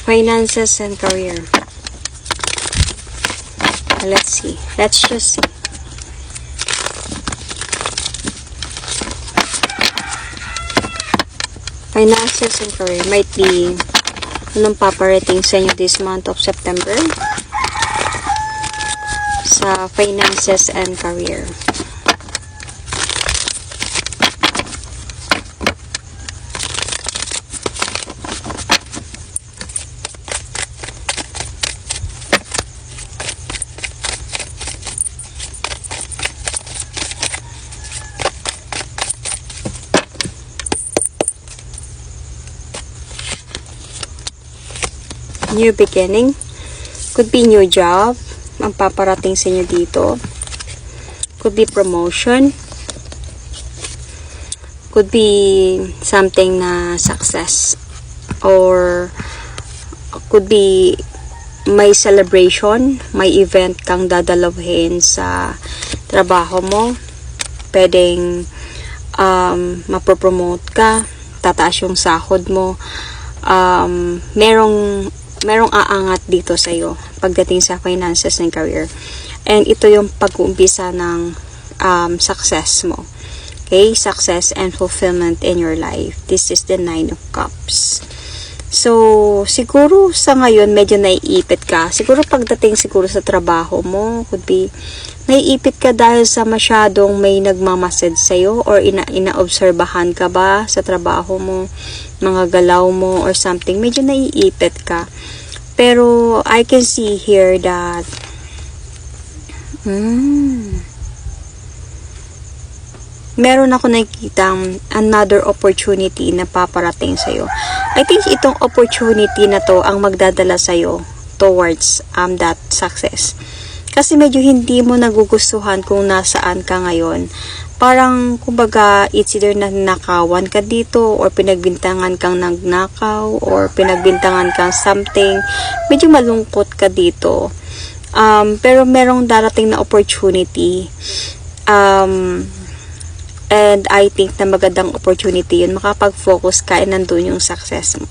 Finances and career. Let's see. Let's just see. Finances and career might be anong paparating sa inyo this month of September sa finances and career. New beginning. Could be new job ang paparating sa inyo dito. Could be promotion. Could be something na success. Or could be may celebration, may event kang dadalawin sa trabaho mo. Pwedeng mapopromote ka, tataas yung sahod mo. Merong aangat dito sa iyo pagdating sa finances and career. And ito yung pag-uumpisa ng success mo. Okay? Success and fulfillment in your life. This is the 9 of Cups. So, siguro sa ngayon medyo naiipit ka. Siguro pagdating siguro sa trabaho mo, could be naiipit ka dahil sa masyadong may nagmamasid sa'yo or inaobserbahan ka ba sa trabaho mo, mga galaw mo or something. Medyo naiipit ka. Pero I can see here that meron ako nakikitang another opportunity na paparating sa'yo. I think itong opportunity na to ang magdadala sa'yo towards that success. Kasi medyo hindi mo nagugustuhan kung nasaan ka ngayon. Parang, kumbaga, it's either nakawan ka dito or pinagbintangan kang nagnakaw or pinagbintangan kang something. Medyo malungkot ka dito. Pero merong darating na opportunity. And I think na magandang opportunity yun. Makapag-focus ka and nandun yung success mo.